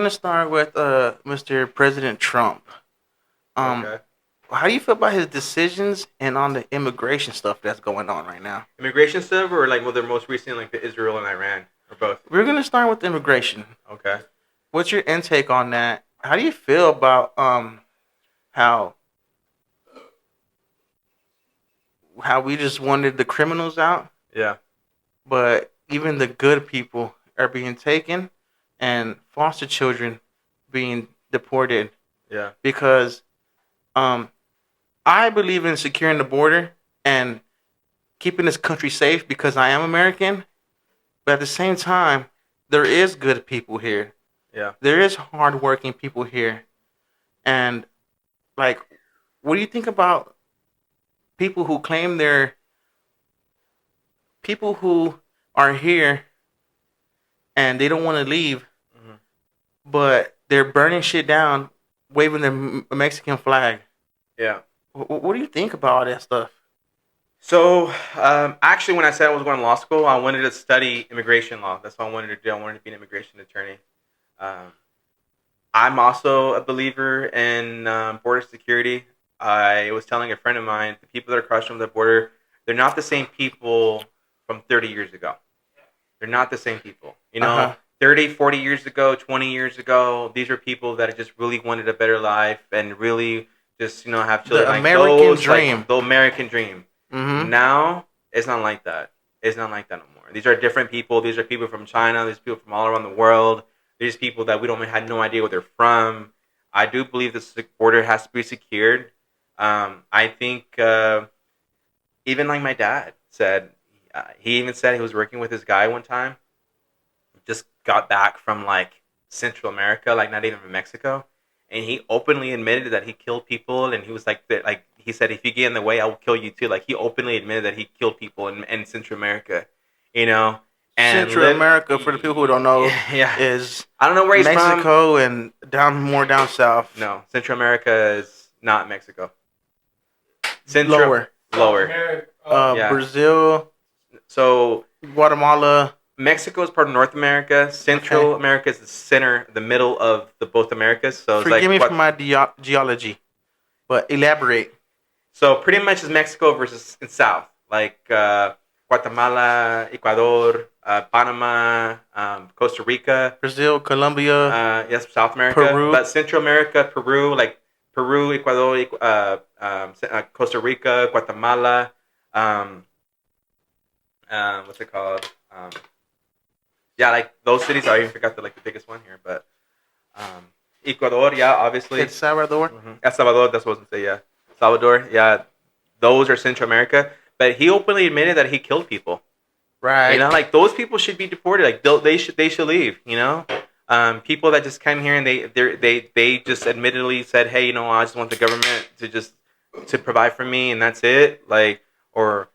gonna start with Mr. President Trump. Um, Okay. how do you feel about his decisions and on the immigration stuff that's going on right now? Immigration stuff, or like well, they're most recent, like the Israel and Iran, or both. We're gonna start with immigration. Okay. What's your intake on that? How do you feel about how how we just wanted the criminals out, Yeah. but even the good people are being taken and foster children being deported Yeah. because um I believe in securing the border and keeping this country safe because I am American. But at the same time, there is good people here. Yeah. There is hardworking people here. And like, what do you think about people who claim they're people who are here and they don't want to leave, Hmm. but they're burning shit down, waving the Mexican flag? Yeah. What do you think about all that stuff? So, actually, when I said I was going to law school, I wanted to study immigration law. That's what I wanted to do. I wanted to be an immigration attorney. Um, I'm also a believer in border security. I was telling a friend of mine, the people that are crossing the border, they're not the same people from 30 years ago. They're not the same people. Uh huh. 30, 40 years ago, 20 years ago, these are people that just really wanted a better life and really just, have children. The Like American those, dream. like the American dream. Mm-hmm. Now, it's not like that. It's not like that no more. These are different people. These are people from China. These people from all around the world. These people that we don't had no idea where they're from. I do believe this border has to be secured. I think even like my dad said, he even said he was working with this guy one time. Just got back from like Central America, like not even from Mexico, and he openly admitted that he killed people. And he was like he said, if you get in the way, I will kill you too. Like he openly admitted that he killed people in Central America, you know. And Central America, for the people who don't know, yeah, is I don't know where he's from. Mexico and down south. No, Central America is not Mexico. Central Lower. lower. Yeah. Brazil, So Guatemala. Mexico is part of North America. Central Okay. America is the center, the middle of the both Americas. So it's Forgive like me for my geology, but elaborate. so pretty much is Mexico versus in South, like Guatemala, Ecuador, Panama, Costa Rica. Brazil, Colombia, Yes, South America. Peru. But Central America, Peru, like Peru, Ecuador, Costa Rica, Guatemala. Um, what's it called? Yeah, like those cities. I even forgot the biggest one here, but Ecuador, yeah, obviously. El Salvador. El Salvador, that's what I was gonna say. Yeah, Salvador, yeah, those are Central America. But he openly admitted that he killed people. Right. Like those people should be deported. Like they should leave. People that just came here and they just admittedly said, hey, I just want the government to provide for me and that's it. Or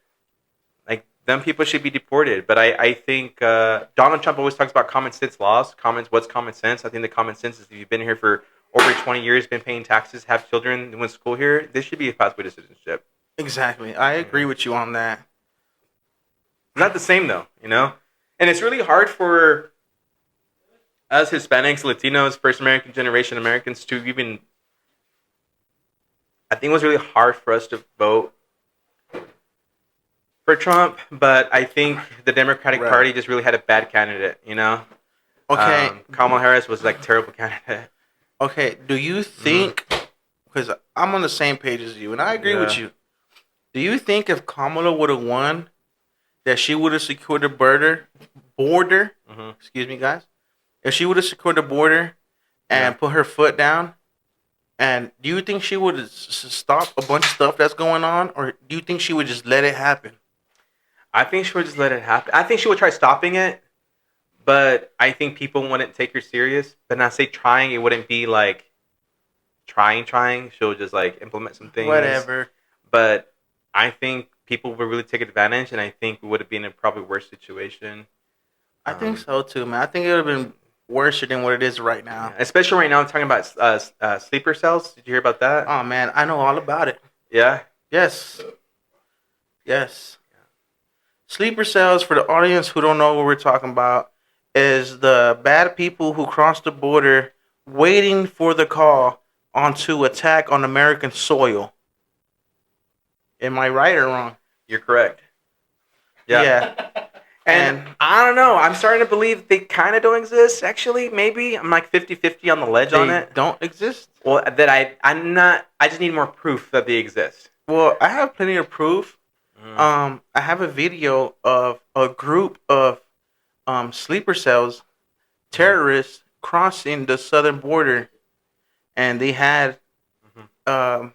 them people should be deported. But I think Donald Trump always talks about common sense laws. What's common sense? I think the common sense is if you've been here for over 20 years, been paying taxes, have children, went to school here, this should be a pathway to citizenship. Exactly. I agree with you on that. Not the same though, And it's really hard for us Hispanics, Latinos, first American generation Americans to even. I think it was really hard for us to vote for Trump, but I think the Democratic Right. Party just really had a bad candidate, Okay. Kamala Harris was like terrible candidate. Okay. Do you think? Because I'm on the same page as you, and I agree with Yeah. you. Do you think if Kamala would have won, that she would have secured the border? Mm-hmm. Excuse me, guys. If she would have secured the border and put her foot down, and do you think she would have stopped a bunch of stuff that's going on, or do you think she would just let it happen? I think she would just let it happen. I think she would try stopping it, but I think people wouldn't take her serious. But not say trying, it wouldn't be like trying. She'll just like implement some things. Whatever. But I think people would really take advantage, and I think we would have been in a probably worse situation. I think so too, man. I think it would have been worse than what it is right now. Especially right now, I'm talking about sleeper cells. Did you hear about that? Oh man, I know all about it. Yeah. Yes. Yes. Sleeper cells, for the audience who don't know what we're talking about, is the bad people who cross the border waiting for the call onto attack on American soil. Am I right or wrong? You're correct. Yeah. Yeah. And I don't know. I'm starting to believe they kind of don't exist, actually. Maybe. I'm like 50-50 on the ledge on They it. don't exist. Well, I'm not. I just need more proof that they exist. Well, I have plenty of proof. Mm. I have a video of a group of sleeper cells terrorists crossing the southern border, and they had Mhm.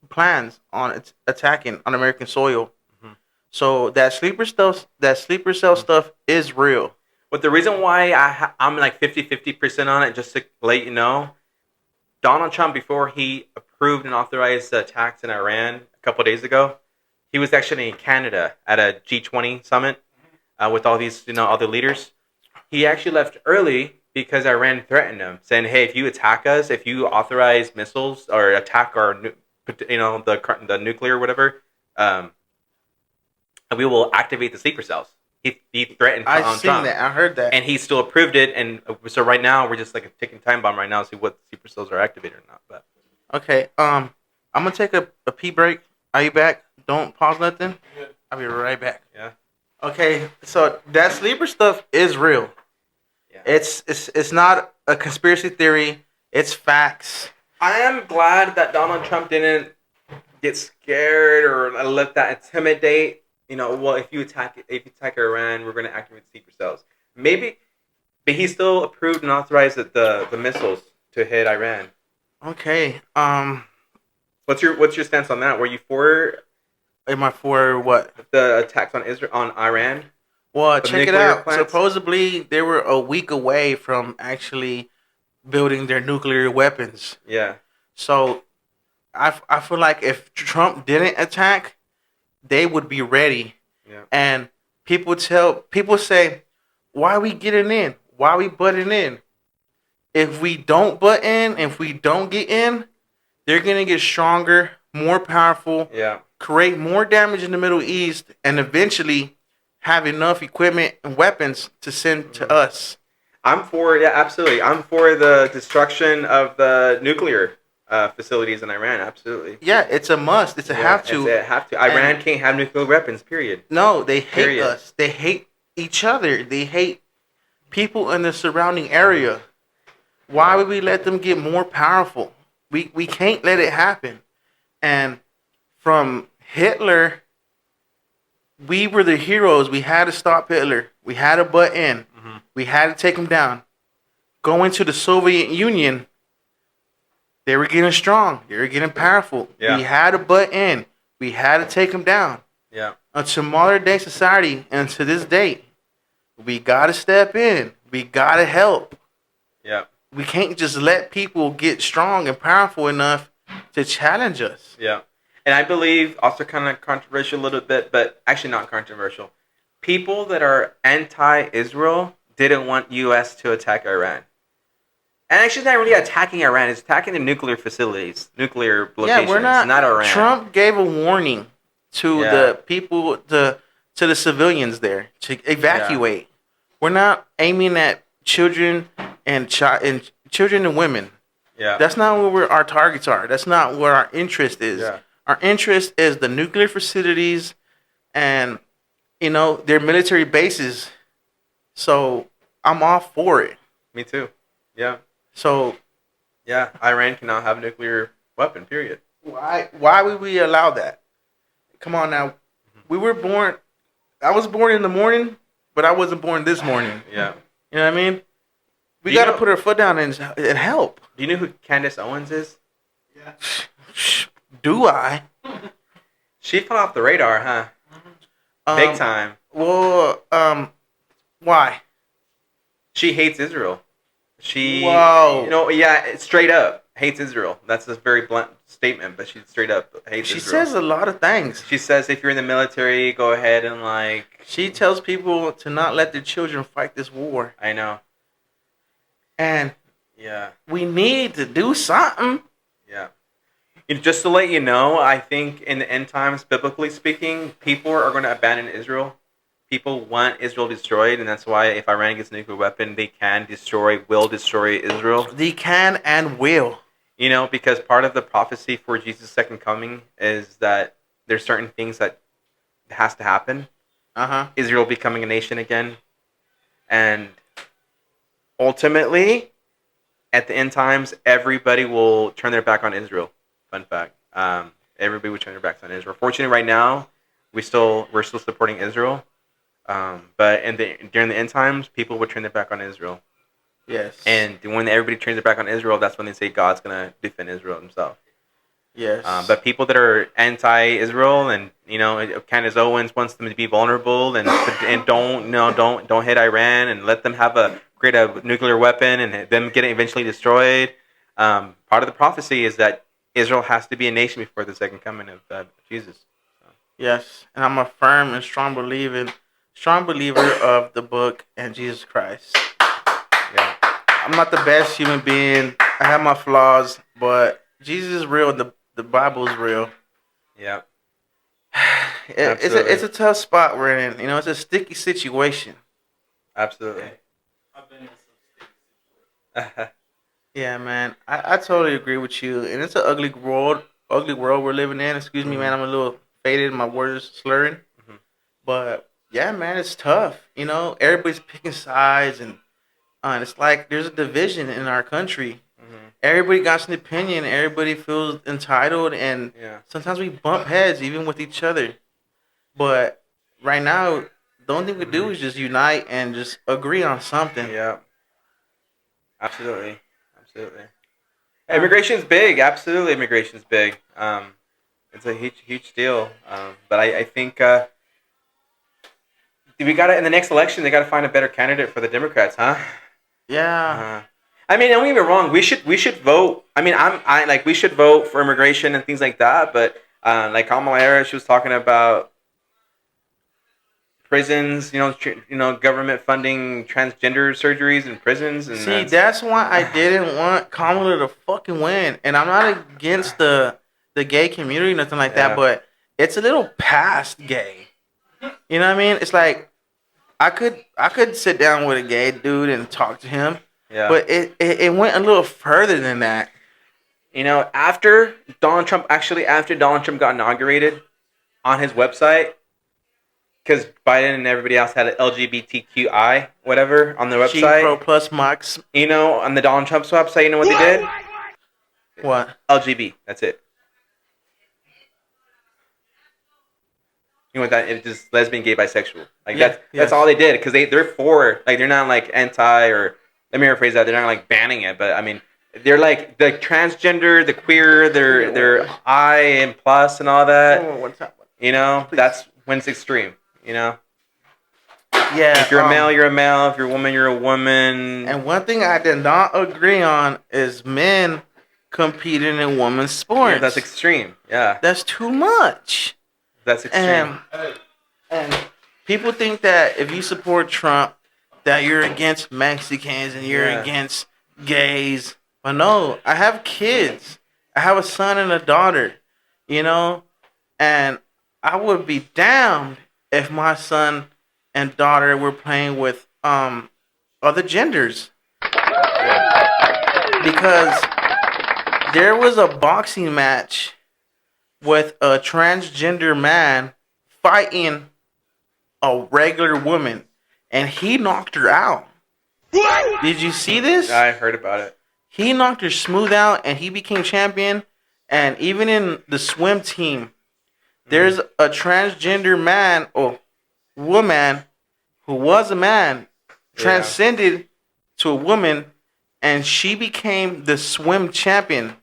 plans on attacking on American soil. Mhm. So that sleeper cell stuff is real. But the reason why I'm like 50-50% on it, just to let you know, Donald Trump, before he approved and authorized the attacks in Iran a couple of days ago, he was actually in Canada at a G20 summit with all these, other leaders. He actually left early because Iran threatened him, saying, "Hey, if you attack us, if you authorize missiles or attack our, the nuclear whatever, um, we will activate the sleeper cells." He threatened I seen Trump, that. I heard that. and he still approved it. And so right now we're just like a ticking time bomb right now to see what sleeper cells are activated or not. But Okay. I'm gonna take a pee break. Are you back? Don't pause nothing. I'll be right back. yeah, Okay. So that sleeper stuff is real. yeah. It's not a conspiracy theory. It's facts. I am glad that Donald Trump didn't get scared or let that intimidate. Well, if you attack Iran, we're going to activate sleeper cells. Maybe, but he still approved and authorized the missiles to hit Iran. Okay. What's your stance on that? Were you for Am I for what? the attacks on Iran? Well, The check it nuclear out. plants? Supposedly, they were a week away from actually building their nuclear weapons. Yeah, So, I feel like if Trump didn't attack, they would be ready. yeah, And people say, why we getting in? Why we butting in? If we don't butt in, if we don't get in, they're gonna get stronger, more powerful, yeah. create more damage in the Middle East, and eventually have enough equipment and weapons to send to us. Absolutely. I'm for the destruction of the nuclear facilities in Iran. Absolutely. Yeah, it's a must. It's a have to. It's a have to. Iran can't have nuclear weapons. Period. No, they hate Period. us. They hate each other. They hate people in the surrounding area. Why would we let them get more powerful? We can't let it happen. And from Hitler, we were the heroes. We had to stop Hitler. We had to butt in. Mhm. We had to take him down. Going to the Soviet Union, they were getting strong. They were getting powerful. Yeah. We had to butt in. We had to take them down. Yeah. Until modern day society and to this date, we got to step in. We got to help. Yeah. We can't just let people get strong and powerful enough to challenge us. Yeah. And I believe, also kind of controversial a little bit, but actually not controversial. People that are anti-Israel didn't want U.S. to attack Iran. And actually, it's not really attacking Iran. It's attacking the nuclear facilities, nuclear locations, Yeah, we're not Iran. Trump gave a warning to Yeah. the people, to the civilians there to evacuate. We're not aiming at children and children and women. Yeah. That's not where our targets are. That's not where our interest is. Yeah. Our interest is the nuclear facilities and, their military bases. So I'm all for it. Me too. Yeah. So Yeah. Iran cannot have a nuclear weapon, period. why would we allow that? Come on now. We were born. I was born in the morning, but I wasn't born this morning. Yeah. You know what I mean? We Do you got to know- put our foot down and help. Do you know who Candace Owens is? Do I? She fell off the radar, huh? Big time. Well, why? She hates Israel. She, Whoa. yeah, straight up hates Israel. That's a very blunt statement, but she straight up hates She Israel. says a lot of things. She says if you're in the military, go ahead and She tells people to not let their children fight this war. I know. And Yeah. we need to do something. Yeah. Just to let you know, I think in the end times, biblically speaking, people are going to abandon Israel. people want Israel destroyed, and that's why if Iran gets a nuclear weapon, they will destroy Israel. They can and will. You know, because part of the prophecy for Jesus' second coming is that there's certain things that has to happen. Israel becoming a nation again, and ultimately, at the end times, everybody will turn their back on Israel. Fun fact: everybody will turn their backs on Israel. Fortunately, right now, we're still supporting Israel, but during the end times, people will turn their back on Israel. Yes. And when everybody turns their back on Israel, that's when they say God's gonna defend Israel himself. Yes. But people that are anti-Israel and Candace Owens wants them to be vulnerable and don't hit Iran and let them create a nuclear weapon and them get eventually destroyed. Part of the prophecy is that Israel has to be a nation before the second coming of Jesus. So. Yes, and I'm a firm and strong believer of the book and Jesus Christ. Yeah. I'm not the best human being. I have my flaws, but Jesus is real. The Bible is real. Yeah. It's a tough spot we're in. It's a sticky situation. Absolutely. I've been in some sticky. Yeah, man. I totally agree with you. And it's an ugly world we're living in. Excuse me, man. I'm a little faded. My words slurring. Mm-hmm. But yeah, man, it's tough. Everybody's picking sides, and it's like there's a division in our country. Mm-hmm. Everybody got an opinion. Everybody feels entitled, and sometimes we bump heads even with each other. But right now, the only thing we do is just unite and just agree on something. Yeah. Absolutely. Immigration's big. Absolutely, immigration's big. It's a huge deal. But I think we got to in the next election. They got to find a better candidate for the Democrats, huh? Yeah. I mean, don't get me wrong. We should vote. I mean, we should vote for immigration and things like that. But like Kamala Harris, she was talking about prisons. Government funding transgender surgeries in prisons. And see, that's why I didn't want Kamala to fucking win. And I'm not against the gay community, nothing like that. But it's a little past gay. You know what I mean? It's like I could sit down with a gay dude and talk to him. Yeah. But it went a little further than that. After Donald Trump got inaugurated on his website, because Biden and everybody else had an LGBTQI whatever on their website. G Pro Plus Max. On the Donald Trump's website, you know what they did? What? LGB. That's it. You know what that? It's just lesbian, gay, bisexual. Like that's all they did because they're for they're not like anti or let me rephrase that. They're not like banning it, but I mean they're like the transgender, the queer, their I and plus and all that. That's when it's extreme. Yeah. If you're a male, you're a male. If you're a woman, you're a woman. And one thing I did not agree on is men competing in women's sports. Yeah, that's extreme. Yeah. That's too much. That's extreme. And people think that if you support Trump, that you're against Mexicans and you're against gays. But no, I have kids. I have a son and a daughter, and I would be damned if my son and daughter were playing with other genders. Because there was a boxing match with a transgender man fighting a regular woman, and he knocked her out. What? Did you see this? I heard about it. He knocked her smooth out, and he became champion. And even in the swim team, there's a transgender man or woman who was a man, transcended to a woman, and she became the swim champion.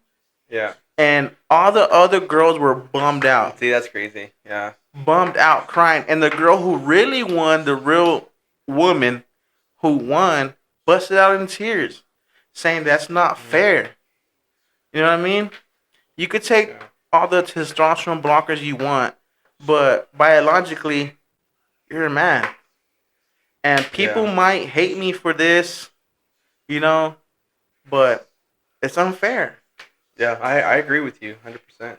Yeah. And all the other girls were bummed out. See, that's crazy. Yeah. Bummed out, crying. And the girl who really won, the real woman who won, busted out in tears, saying that's not fair. You know what I mean? You could take all the testosterone blockers you want, but biologically, you're a man. And people might hate me for this, but it's unfair. Yeah, I agree with you 100%.